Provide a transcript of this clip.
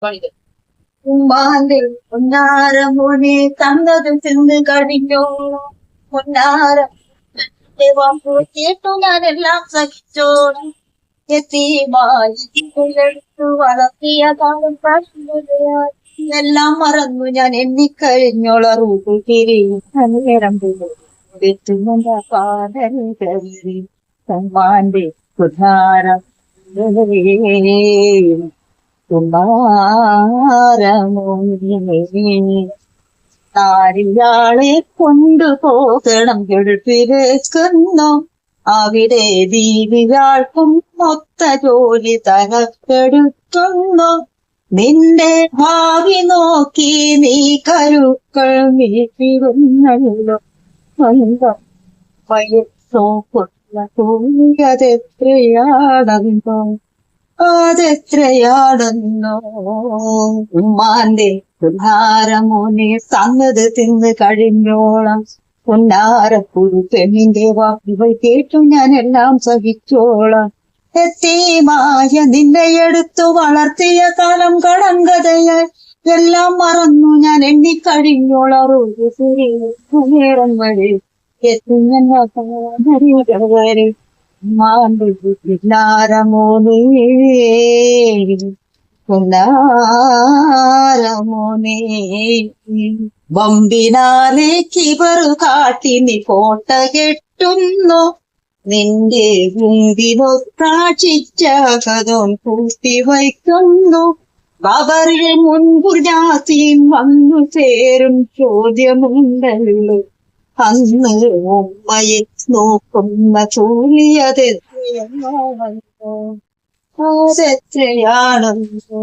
പണിത് ഉമ്മാന്റെ പൊന്നാരമോനെ തന്നത് തിന്ന് കഴിഞ്ഞോ പൊന്നാരം വാക്കു കേട്ടു ഞാനെല്ലാം സഹിച്ചോളും എത്തിമായിട്ടെടുത്തു വളർത്തിയ കാലം പറഞ്ഞുകയാൽ എല്ലാം മറന്നു ഞാൻ എണ്ണിക്കഴിഞ്ഞോള റൂട്ട് തിരിയും നേരം വെറ്റുന്ന പാതരി ഉമ്മാന്റെ പൊന്നാരം കുമാരമോനെ ആരിയാളെ കൊണ്ടുപോകണം ഗൾഫിലേക്കുന്നു അവിടെ ദീപിയാൾക്കും മൊത്ത ജോലി തകർത്തെടുക്കുന്നു നിന്റെ ഭാവി നോക്കി നീ കരുക്കൾ നീട്ടിരുന്നല്ലോ സ്വന്തം വയസ്സോക്കുള്ള തോന്നിയതെത്രയാണെന്നോ അതെത്രയാണെന്നോ ഉമ്മാന്റെ പുന്നാരമോനെ തന്നത് തിന്ന് കഴിഞ്ഞോളം പുന്നാരപ്പുരു പെണ്ണിന്റെ വാക്കുകൾ കേട്ടു ഞാൻ എല്ലാം സഹിച്ചോളാം എത്തിമായ നിന്നെ എടുത്തു വളർത്തിയ കാലം കടങ്കഥയായി എല്ലാം മറന്നു ഞാൻ എണ്ണിക്കഴിഞ്ഞോളാം നേരം വഴി എത്തുന്നവരെ പുന്നാരമോനെ പുന്നാരമോനെ ബമ്പിനാലെ കിബറു കാട്ടി നീ കോട്ട കെട്ടുന്നു നിന്റെ മുമ്പിനൊത്താക്ഷിച്ച കഥം കൂട്ടി വയ്ക്കുന്നു അവരിൽ മുൻപുർ ജാസിയും വന്നു ചേരും ചോദ്യമുണ്ടല്ലോ അന്ന് ഉമ്മയെ നോക്കുന്ന ചൂലിയതെത്രയാണെന്നോ അതെത്രയാണെന്നോ